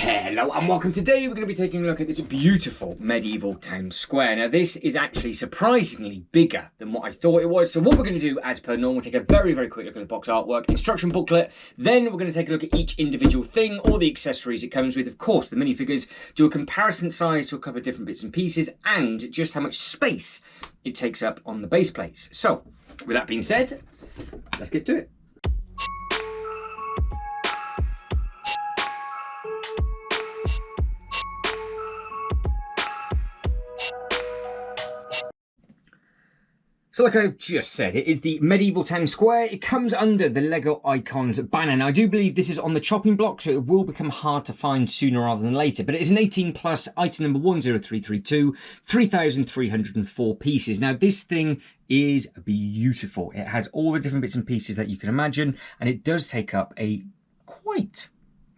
Hello and welcome. Today we're going to be taking a look at this beautiful medieval town square. Now this is actually surprisingly bigger than what I thought it was. So what we're going to do, as per normal, take a very quick look at the box artwork, instruction booklet. Then we're going to take a look at each individual thing, all the accessories it comes with, of course the minifigures, do a comparison size to a couple of different bits and pieces, and just how much space it takes up on the base plates. So with that being said, let's get to it. So like I've just said, it is the medieval town square. It comes under the Lego Icons banner. Now I do believe this is on the chopping block, so it will become hard to find sooner rather than later. But it is an 18 plus, item number 10332, 3,304 pieces. Now this thing is beautiful. It has all the different bits and pieces that you can imagine, and it does take up quite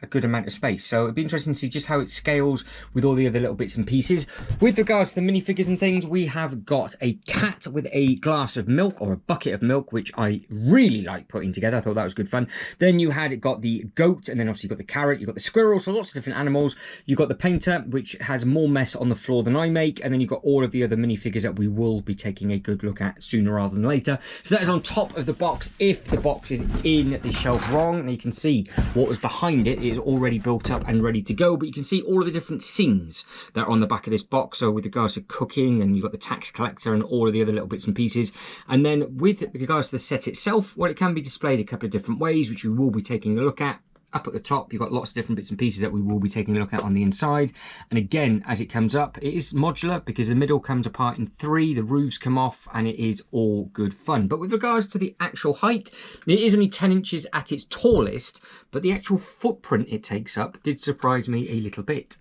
a good amount of space. So it'd be interesting to see just how it scales with all the other little bits and pieces. With regards to the minifigures and things, we have got a cat with a glass of milk, or a bucket of milk, which I really like putting together. I thought that was good fun. Then you had got the goat, and then obviously you've got the carrot, you've got the squirrel, so lots of different animals. You've got the painter, which has more mess on the floor than I make, and then you've got all of the other minifigures that we will be taking a good look at sooner rather than later. So that is on top of the box. If the box is in the shelf wrong, and you can see what was behind it is already built up and ready to go, but you can see all of the different scenes that are on the back of this box. So with regards to cooking, and you've got the tax collector and all of the other little bits and pieces. And then with regards to the set itself, well, it can be displayed a couple of different ways, which we will be taking a look at. Up at the top, you've got lots of different bits and pieces that we will be taking a look at on the inside. And again, as it comes up, it is modular because the middle comes apart in three, the roofs come off, and it is all good fun. But with regards to the actual height, it is only 10 inches at its tallest, but the actual footprint it takes up did surprise me a little bit.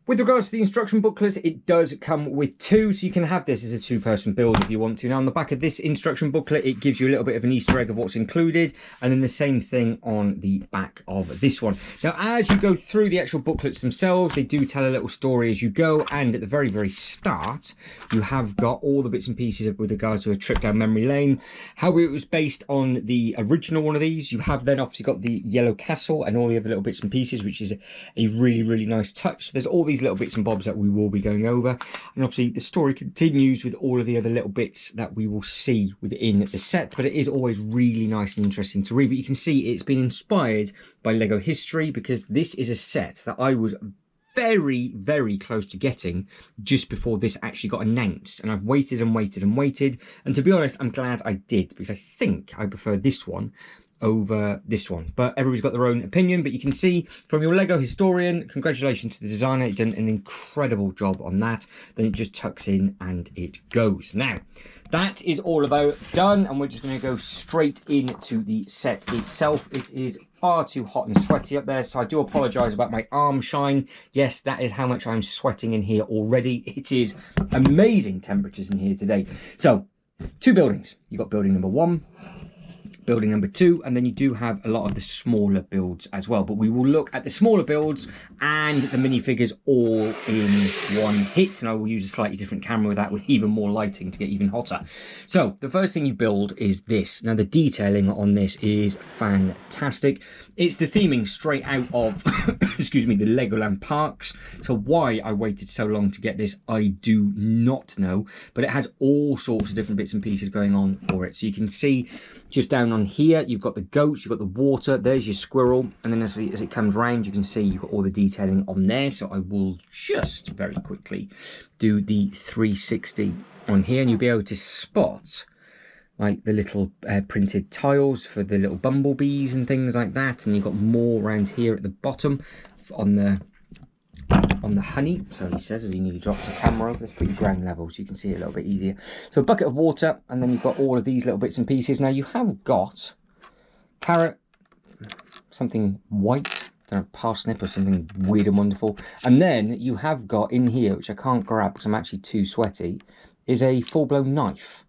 With regards to the instruction booklet, it does come with two, so you can have this as a two-person build if you want to. Now, on the back of this instruction booklet, it gives you a little bit of an Easter egg of what's included, and then the same thing on the back of this one. Now, as you go through the actual booklets themselves, they do tell a little story as you go, and at the very start, you have got all the bits and pieces with regards to a trip down memory lane, how it was based on the original one of these. You have then obviously got the yellow castle and all the other little bits and pieces, which is a really nice touch. So there's all these little bits and bobs that we will be going over, and obviously the story continues with all of the other little bits that we will see within the set, but it is always really nice and interesting to read. But you can see it's been inspired by Lego history, because this is a set that I was very close to getting just before this actually got announced, and I've waited and waited, and to be honest, I'm glad I did, because I think I prefer this one over this one. But everybody's got their own opinion. But you can see from your Lego historian, congratulations to the designer, you've done an incredible job on that. Then it just tucks in and it goes. Now that is all about done, and we're just going to go straight into the set itself. It is far too hot and sweaty up there, so I do apologize about my arm shine. Yes, that is how much I'm sweating in here already. It is amazing temperatures in here today. So two buildings. You've got building number 1, building number 2, and then you do have a lot of the smaller builds as well. But we will look at the smaller builds and the minifigures all in one hit, and I will use a slightly different camera with that, with even more lighting to get even hotter. So the first thing you build is this. Now the detailing on this is fantastic. It's the theming straight out of excuse me, the Legoland parks. So why I waited so long to get this, I do not know, but it has all sorts of different bits and pieces going on for it. So you can see just down on here, you've got the goats, you've got the water, there's your squirrel, and then as it comes round, you can see you've got all the detailing on there. So I will just very quickly do the 360 on here, and you'll be able to spot like the little printed tiles for the little bumblebees and things like that, and you've got more around here at the bottom on the honey. So he says as he nearly drops the camera over. That's pretty ground level, so you can see it a little bit easier. So a bucket of water, and then you've got all of these little bits and pieces. Now you have got carrot, something white, I don't know, parsnip or something weird and wonderful, and then you have got in here, which I can't grab because I'm actually too sweaty, is a full-blown knife.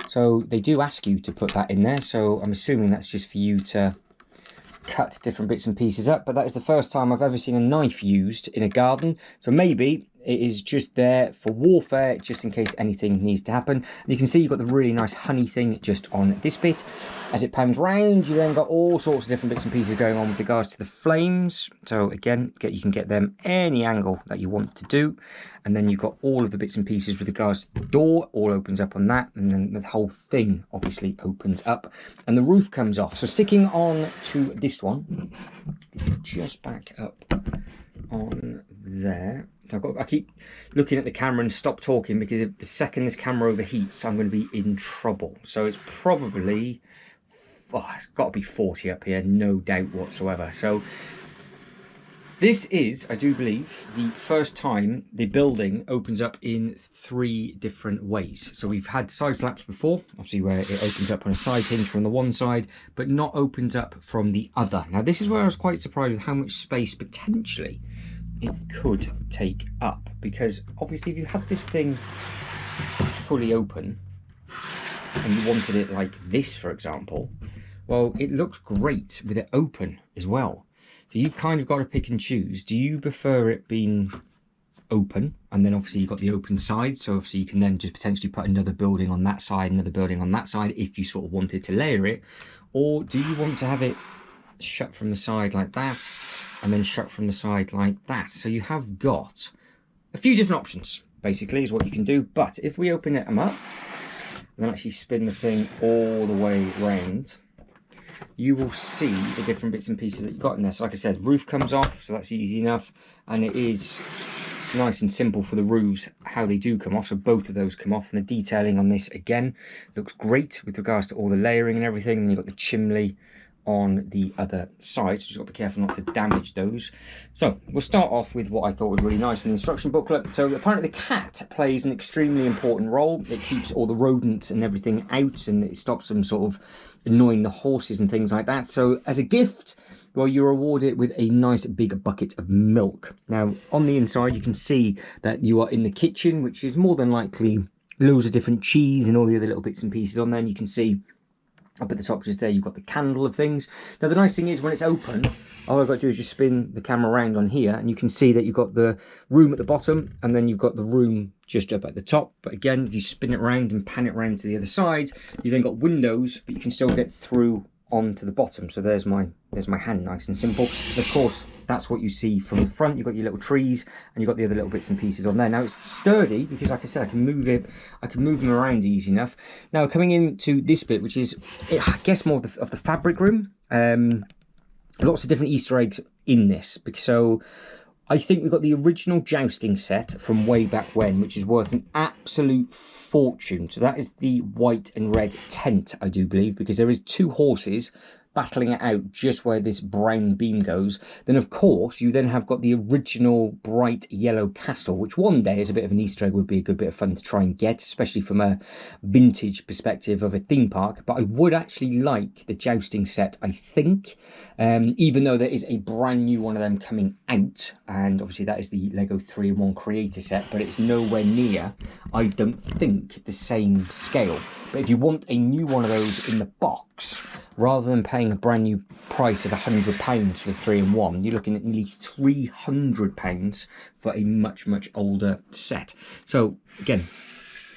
So they do ask you to put that in there, so I'm assuming that's just for you to cut different bits and pieces up. But that is the first time I've ever seen a knife used in a garden, so maybe It is just there for warfare, just in case anything needs to happen. And you can see you've got the really nice honey thing just on this bit. As it pans round, you then got all sorts of different bits and pieces going on with regards to the flames. So again, you can get them any angle that you want to do. And then you've got all of the bits and pieces with regards to the door, all opens up on that. And then the whole thing obviously opens up and the roof comes off. So sticking on to this one, just back up on there. I keep looking at the camera and stop talking because if the second this camera overheats, I'm going to be in trouble. So it's probably, it's got to be 40 up here, no doubt whatsoever. So this is, I do believe, the first time the building opens up in 3 different ways. So we've had side flaps before, obviously where it opens up on a side hinge from the one side, but not opens up from the other. Now this is where I was quite surprised with how much space potentially it could take up, because obviously if you had this thing fully open and you wanted it like this, for example, well, it looks great with it open as well. So you kind of got to pick and choose. Do you prefer it being open, and then obviously you've got the open side, so obviously you can then just potentially put another building on that side, another building on that side if you sort of wanted to layer it, or do you want to have it shut from the side like that and then shut from the side like that? So you have got a few different options basically is what you can do. But if we open them up and then actually spin the thing all the way around, you will see the different bits and pieces that you've got in there. So like I said, roof comes off, so that's easy enough, and it is nice and simple for the roofs how they do come off. So both of those come off, and the detailing on this again looks great with regards to all the layering and everything. And you've got the chimney on the other side, so you've got to be careful not to damage those. So we'll start off with what I thought was really nice in the instruction booklet. So apparently the cat plays an extremely important role. It keeps all the rodents and everything out, and it stops them sort of annoying the horses and things like that. So as a gift, well, you're awarded with a nice big bucket of milk. Now on the inside you can see that you are in the kitchen, which is more than likely loads of different cheese and all the other little bits and pieces on there. And you can see up at the top just there you've got the candle of things. Now the nice thing is when it's open, all I've got to do is just spin the camera around on here, and you can see that you've got the room at the bottom and then you've got the room just up at the top. But again, if you spin it around and pan it around to the other side, you then got windows, but you can still get through onto the bottom. So there's my hand, nice and simple. And of course that's what you see from the front. You've got your little trees and you've got the other little bits and pieces on there. Now it's sturdy because like I said, I can move them around easy enough. Now coming into this bit, which is I guess more of the fabric room, lots of different Easter eggs in this. So I think we've got the original jousting set from way back when, which is worth an absolute fortune. So that is the white and red tent, I do believe, because there is 2 horses battling it out just where this brown beam goes. Then of course you then have got the original bright yellow castle, which one day as a bit of an Easter egg would be a good bit of fun to try and get, especially from a vintage perspective of a theme park. But I would actually like the jousting set, I think, even though there is a brand new one of them coming out, and obviously that is the Lego 3-in-1 creator set, but it's nowhere near, I don't think, the same scale. But if you want a new one of those in the box, rather than paying a brand new price of £100 for the 3-in-1, you're looking at nearly £300 for a much older set. So again,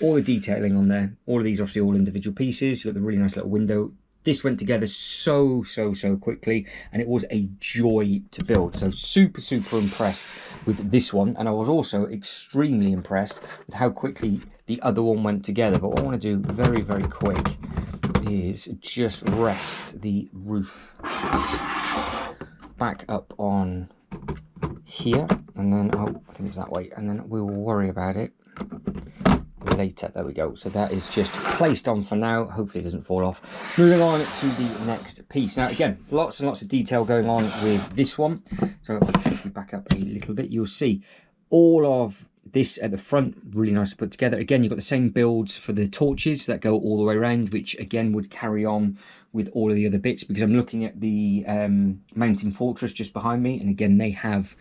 all the detailing on there, all of these obviously all individual pieces. You've got the really nice little window. This went together so quickly, and it was a joy to build. So super impressed with this one, and I was also extremely impressed with how quickly the other one went together. But what I want to do very quick is just rest the roof back up on here, and then I think it's that way, and then we will worry about it later. There we go. So that is just placed on for now. Hopefully it doesn't fall off. Moving on to the next piece. Now again, lots and lots of detail going on with this one. So if we back up a little bit, you'll see all of this at the front, really nice to put together. Again, you've got the same builds for the torches that go all the way around, which again would carry on with all of the other bits, because I'm looking at the mountain fortress just behind me, and again they have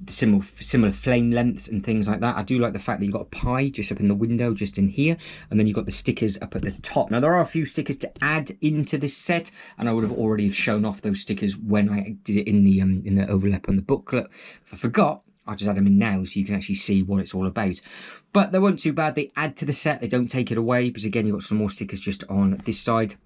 similar flame lengths and things like that. I do like the fact that you've got a pie just up in the window, just in here, and then you've got the stickers up at the top. Now there are a few stickers to add into this set, and I would have already shown off those stickers when I did it in the overlap on the booklet. If I forgot, I'll just add them in now so you can actually see what it's all about. But they weren't too bad. They add to the set, they don't take it away, because again, you've got some more stickers just on this side,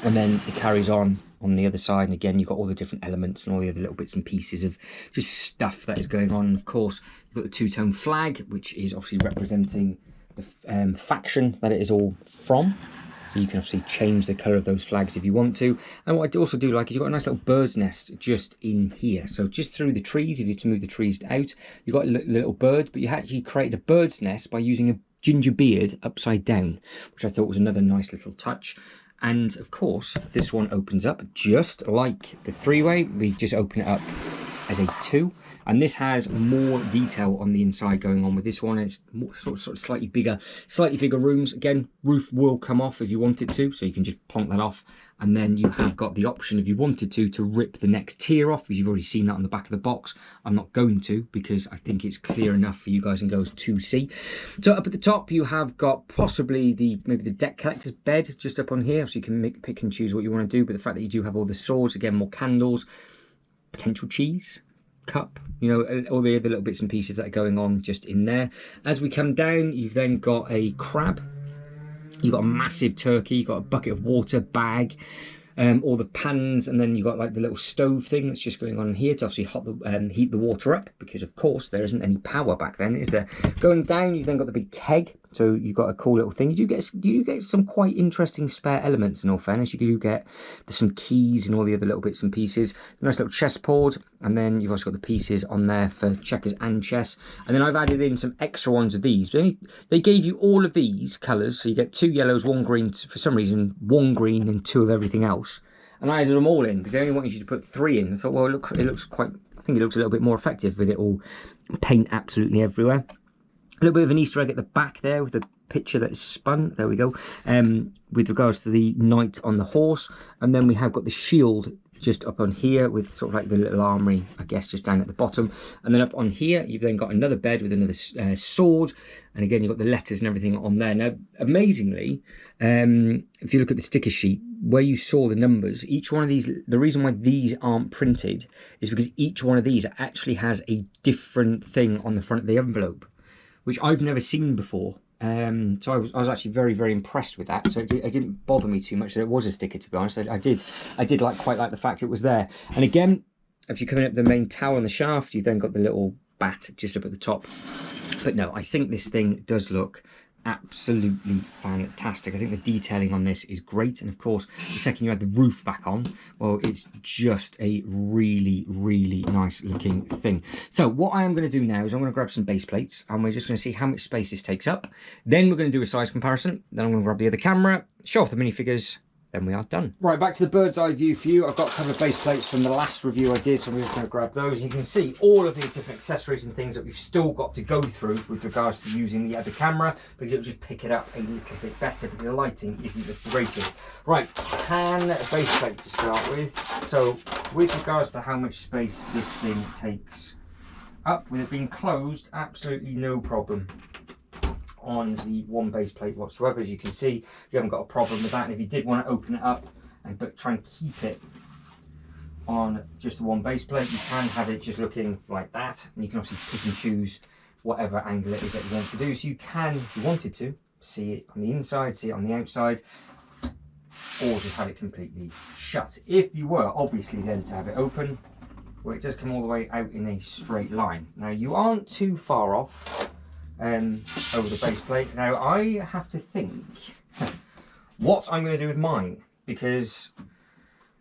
and then it carries on the other side, and again, you've got all the different elements and all the other little bits and pieces of just stuff that is going on. And of course, you've got the two-tone flag, which is obviously representing the faction that it is all from. So you can obviously change the colour of those flags if you want to. And what I also do like is you've got a nice little bird's nest just in here. So just through the trees, if you were to move the trees out, you've got a little bird, but you actually created a bird's nest by using a ginger beard upside down, which I thought was another nice little touch. And of course, this one opens up just like the three-way. We just open it up as a 2, and this has more detail on the inside going on with this one. It's more sort of slightly bigger rooms. Again, roof will come off if you wanted to, so you can just plonk that off. And then you have got the option, if you wanted to rip the next tier off, because you've already seen that on the back of the box. I'm not going to, because I think it's clear enough for you guys and girls to see. So up at the top, you have got possibly maybe the deck collector's bed just up on here, so you can pick and choose what you want to do. But the fact that you do have all the swords, again, more candles, potential cheese, cup, you know, all the other little bits and pieces that are going on just in there. As we come down, you've then got a crab. You've got a massive turkey, you've got a bucket of water, bag, all the pans, and then you've got like the little stove thing that's just going on here to obviously heat the water up, because of course there isn't any power back then, is there? Going down, you've then got the big keg, so you've got a cool little thing. You do get some quite interesting spare elements, in all fairness. You do get some keys and all the other little bits and pieces. Nice little chessboard, and then you've also got the pieces on there for checkers and chess. And then I've added in some extra ones of these. But they gave you all of these colours, so you get 2 yellows, 1 green, for some reason 1 green and 2 of everything else. And I added them all in because they only wanted you to put 3 in. I thought, well, it looks quite. I think it looks a little bit more effective with it all paint absolutely everywhere. A little bit of an Easter egg at the back there with the picture that is spun. There we go. With regards to the knight on the horse, and then we have got the shield just up on here with sort of like the little armory, I guess, just down at the bottom. And then up on here, you've then got another bed with another sword. And again, you've got the letters and everything on there. Now, amazingly, if you look at the sticker sheet, where you saw the numbers, each one of these, the reason why these aren't printed is because each one of these actually has a different thing on the front of the envelope, which I've never seen before. So I was actually very, very impressed with that. So it didn't bother me too much that it was a sticker, to be honest. I did quite like the fact it was there. And again, if you're coming up the main tower and the shaft, you've then got the little bat just up at the top. But no, I think this thing does look absolutely fantastic. I think the detailing on this is great, and of course the second you add the roof back on, well, it's just a really, really nice looking thing. So what I am going to do now is I'm going to grab some base plates, and we're just going to see how much space this takes up. Then we're going to do a size comparison. Then I'm going to grab the other camera, show off the minifigures, then we are done. Right, back to the bird's eye view for you. I've got a couple of base plates from the last review I did, so I'm just going to grab those. You can see all of the different accessories and things that we've still got to go through with regards to using the other camera, because it'll just pick it up a little bit better, because the lighting isn't the greatest. Right, tan base plate to start with. So with regards to how much space this thing takes up, with it being closed, absolutely no problem on the one base plate whatsoever. As you can see, you haven't got a problem with that. And if you did want to open it up but try and keep it on just the one base plate, you can have it just looking like that, and you can obviously pick and choose whatever angle it is that you want to do. So you can, if you wanted to, see it on the inside, see it on the outside, or just have it completely shut. If you were obviously then to have it open, well, it does come all the way out in a straight line. Now you aren't too far off over the base plate. Now I have to think what I'm going to do with mine, because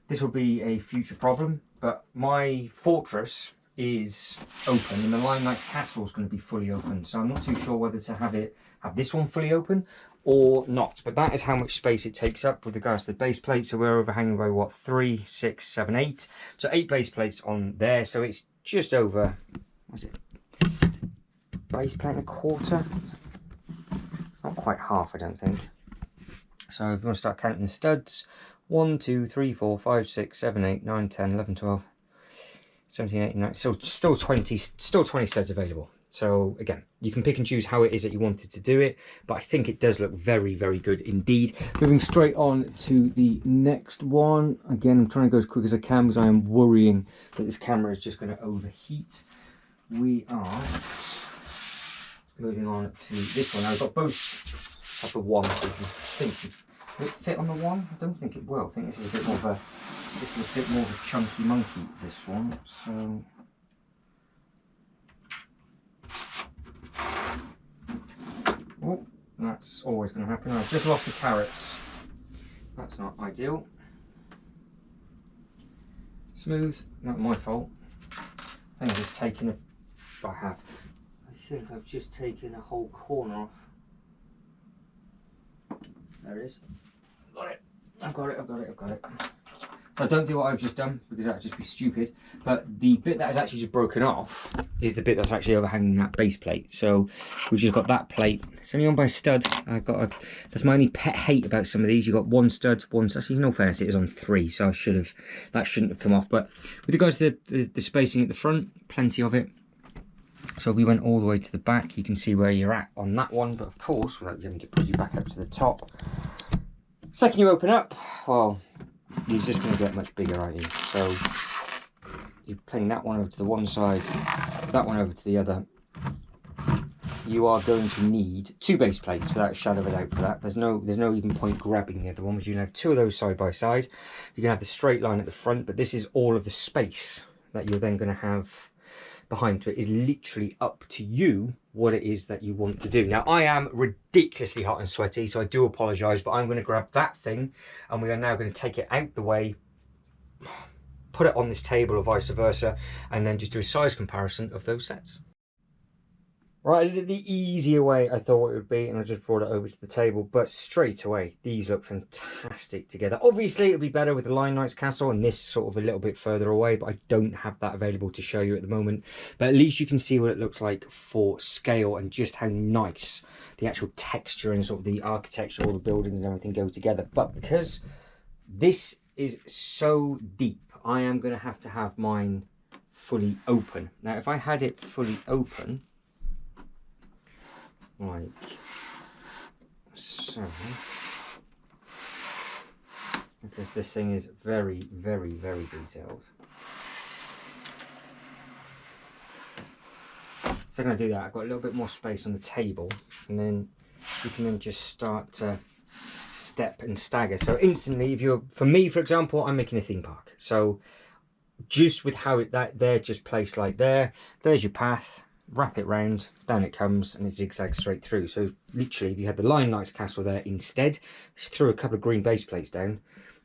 this will be a future problem, but my fortress is open and the Lion Knight's castle is going to be fully open, so I'm not too sure whether to have this one fully open or not. But that is how much space it takes up with regards to the base plate. So we're overhanging by what, 3, 6, 7, 8, so 8 base plates on there. So it's just over, what is it, base plate and a quarter. It's not quite half, I don't think. So if you want to start counting the studs, 1, 2, 3, 4, 5, 6, 7, 8, 9, 10, 11, 12, 17, 18, 19, so still 20 studs available. So again, you can pick and choose how it is that you wanted to do it, but I think it does look very, very good indeed. Moving straight on to the next one. Again, I'm trying to go as quick as I can because I am worrying that this camera is just going to overheat. we are moving on to this one. Now, I've got both of the one, so you can think. Will it fit on the one? I don't think it will. I think this is a bit more of a chunky monkey, this one. So oh, that's always going to happen. I've just lost the carrots. That's not ideal. Smooth, not my fault. I think I've just taken I think I've just taken a whole corner off. There it is. I've got it. So don't do what I've just done, because that would just be stupid. But the bit that is actually just broken off is the bit that's actually overhanging that base plate. So we've just got that plate. It's only on by a stud. That's my only pet hate about some of these. You've got one stud, actually in all fairness it is on 3, so that shouldn't have come off. But with regards to the spacing at the front, plenty of it. So we went all the way to the back. You can see where you're at on that one, but of course, without having to put you back up to the top. Second you open up, well, you're just going to get much bigger, aren't you? So you're playing that one over to the one side, that one over to the other. You are going to need 2 base plates without a shadow of a doubt for that. There's no even point grabbing the other one, because you can have 2 of those side by side. You can have the straight line at the front, but this is all of the space that you're then going to have behind. So it is literally up to you what it is that you want to do. Now, I am ridiculously hot and sweaty, so I do apologise, but I'm going to grab that thing and we are now going to take it out the way, put it on this table or vice versa, and then just do a size comparison of those sets. Right, I did it the easier way I thought it would be, and I just brought it over to the table, but straight away, these look fantastic together. Obviously, it would be better with the Lion Knight's castle and this sort of a little bit further away, but I don't have that available to show you at the moment. But at least you can see what it looks like for scale and just how nice the actual texture and sort of the architecture, all the buildings and everything go together. But because this is so deep, I am going to have mine fully open. Now, if I had it fully open, like so, because this thing is very, very, very detailed. So I'm going to do that. I've got a little bit more space on the table, and then you can then just start to step and stagger. So instantly, if you're, for me, for example, I'm making a theme park. So just with how they're just placed like there's your path. Wrap it round, down it comes, and it zigzags straight through. So literally, if you had the Lion Knight's castle there instead, just threw a couple of green base plates down,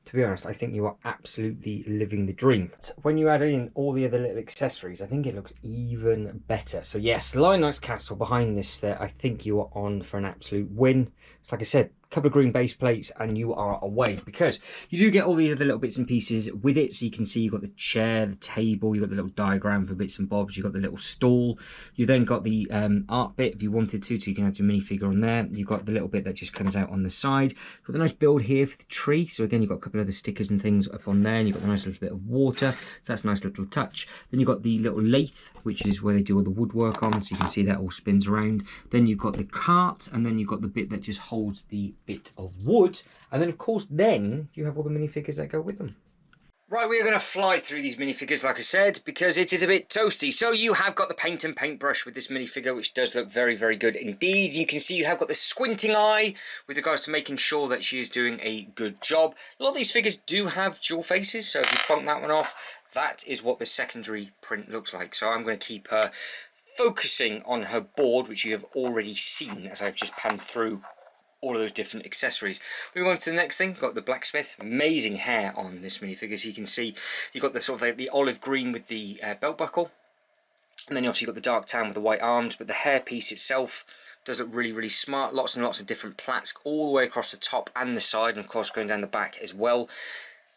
to be honest, I think you are absolutely living the dream. When you add in all the other little accessories, I think it looks even better. So yes, Lion Knight's castle behind this there, I think you are on for an absolute win. It's like I said, couple of green base plates and you are away, because you do get all these other little bits and pieces with it. So you can see you've got the chair, the table, you've got the little diagram for bits and bobs, you've got the little stall, you then got the art bit if you wanted to, so you can have your minifigure on there. You've got the little bit that just comes out on the side. You've got the nice build here for the tree, so again you've got a couple of other stickers and things up on there, and you've got the nice little bit of water, so that's a nice little touch. Then you've got the little lathe, which is where they do all the woodwork on, so you can see that all spins around. Then you've got the cart, and then you've got the bit that just holds the bit of wood, and then of course then you have all the minifigures that go with them. Right, we are going to fly through these minifigures, like I said, because it is a bit toasty. So you have got the paint and paintbrush with this minifigure, which does look very, very good indeed. You can see you have got the squinting eye with regards to making sure that she is doing a good job. A lot of these figures do have dual faces, so if you plonk that one off, that is what the secondary print looks like. So I'm going to keep her focusing on her board, which you have already seen as I've just panned through all of those different accessories. We move on to the next thing. We've got the blacksmith. Amazing hair on this minifigure. So you can see you've got the sort of the olive green with the belt buckle, and then you obviously got the dark tan with the white arms, but the hair piece itself does look really, really smart. Lots and lots of different plaits all the way across the top and the side, and of course going down the back as well.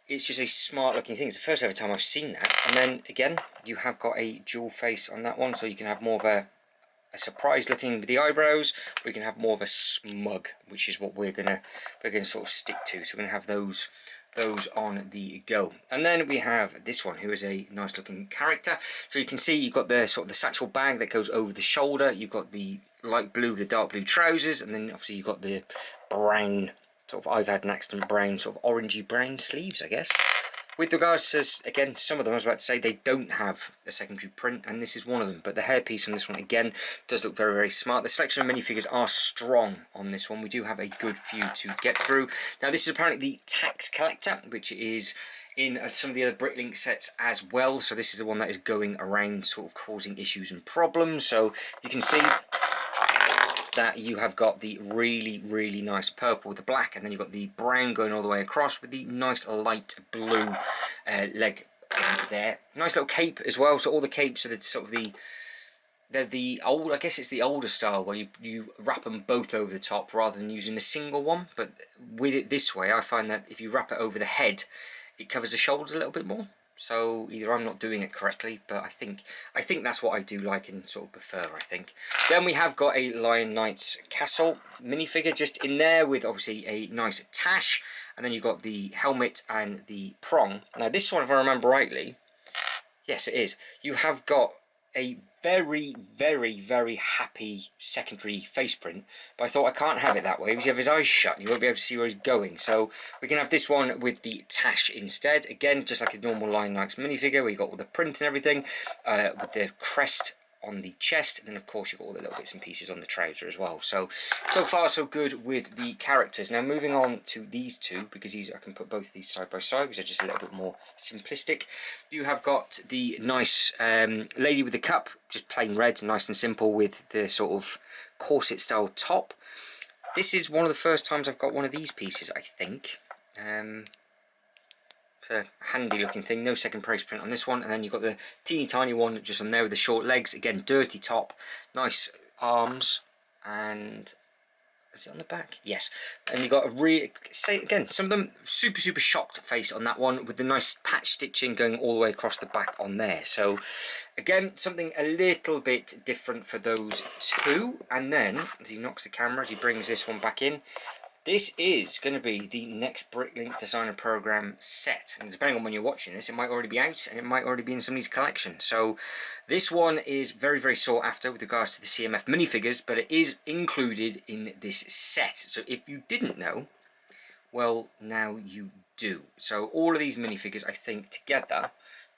It's just a smart looking thing. It's the first ever time I've seen that. And then again, you have got a dual face on that one, so you can have more of a surprise looking with the eyebrows. We can have more of a smug, which is what we're gonna sort of stick to. So we're gonna have those on the go. And then we have this one, who is a nice looking character. So you can see you've got the sort of the satchel bag that goes over the shoulder. You've got the light blue, the dark blue trousers, and then obviously you've got the brown sort of, I've had an accident brown, sort of orangey brown sleeves, I guess. With regards to, again, some of them, I was about to say, they don't have a secondary print, and this is one of them. But the hairpiece on this one, again, does look very, very smart. The selection of minifigures are strong on this one. We do have a good few to get through. Now, this is apparently the Tax Collector, which is in some of the other Bricklink sets as well. So this is the one that is going around sort of causing issues and problems. So you can see that you have got the really, really nice purple with the black, and then you've got the brown going all the way across with the nice light blue leg there. Nice little cape as well. So all the capes are the sort of they're the old, I guess it's the older style where you wrap them both over the top rather than using the single one. But with it this way, I find that if you wrap it over the head, it covers the shoulders a little bit more. So either I'm not doing it correctly, but I think that's what I do like and sort of prefer, I think. Then we have got a Lion Knight's Castle minifigure just in there with obviously a nice tash. And then you've got the helmet and the prong. Now this one, if I remember rightly, yes it is, you have got a very, very, very happy secondary face print, but I thought I can't have it that way because you have his eyes shut and you won't be able to see where he's going. So we can have this one with the tash instead. Again, just like a normal Lion Knight's minifigure where you got all the print and everything, with the crest on the chest, and then of course you've got all the little bits and pieces on the trouser as well. So far so good with the characters. Now moving on to these two, because I can put both of these side by side, which are just a little bit more simplistic. You have got the nice lady with the cup, just plain red, nice and simple, with the sort of corset style top. This is one of the first times I've got one of these pieces, I think. A handy looking thing, no second price print on this one. And then you've got the teeny tiny one just on there with the short legs, again dirty top, nice arms, and is it on the back? Yes. And you've got a really, say again, some of them super shocked face on that one with the nice patch stitching going all the way across the back on there. So again, something a little bit different for those two. And then as he knocks the camera, as he brings this one back in, this is going to be the next Bricklink Designer Program set. And depending on when you're watching this, it might already be out and it might already be in somebody's collection. So this one is very, very sought after with regards to the CMF minifigures, but it is included in this set. So if you didn't know, well, now you do. So all of these minifigures, I think, together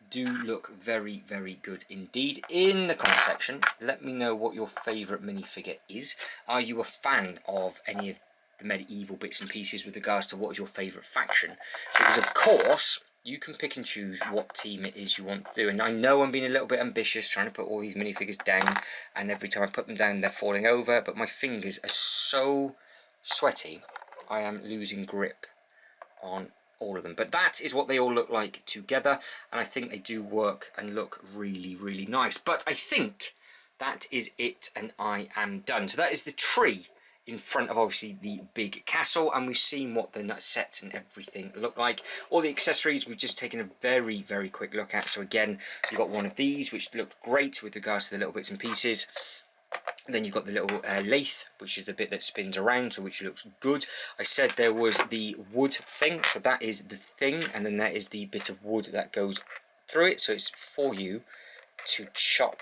do look very, very good indeed. In the comment section, let me know what your favourite minifigure is. Are you a fan of any of the medieval bits and pieces with regards to what is your favourite faction? Because of course you can pick and choose what team it is you want to do, and I know I'm being a little bit ambitious trying to put all these minifigures down, and every time I put them down they're falling over, but my fingers are so sweaty I am losing grip on all of them. But that is what they all look like together, and I think they do work and look really, really nice. But I think that is it, and I am done. So that is the tree in front of obviously the big castle, and we've seen what the nut sets and everything look like. All the accessories we've just taken a very, very quick look at. So again, you've got one of these which looked great with regards to the little bits and pieces. And then you've got the little lathe, which is the bit that spins around, so which looks good. I said there was the wood thing, so that is the thing, and then that is the bit of wood that goes through it, so it's for you to chop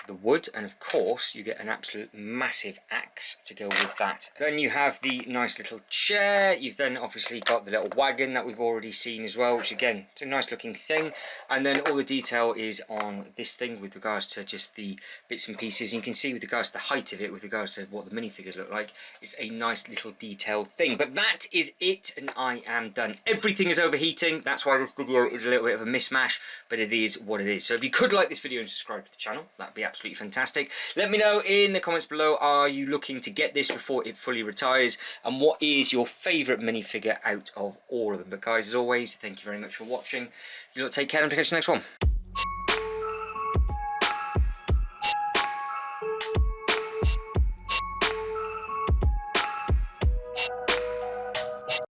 the wood, and of course you get an absolute massive axe to go with that. Then you have the nice little chair. You've then obviously got the little wagon that we've already seen as well, which again, it's a nice looking thing. And then all the detail is on this thing with regards to just the bits and pieces. And you can see with regards to the height of it, with regards to what the minifigures look like, it's a nice little detailed thing. But that is it, and I am done. Everything is overheating, that's why this video is a little bit of a mismatch, but it is what it is. So if you could like this video and subscribe to the channel, that'd be absolutely fantastic. Let me know in the comments below, are you looking to get this before it fully retires, and what is your favourite minifigure out of all of them? But guys, as always, thank you very much for watching. You lot take care and catch you next one.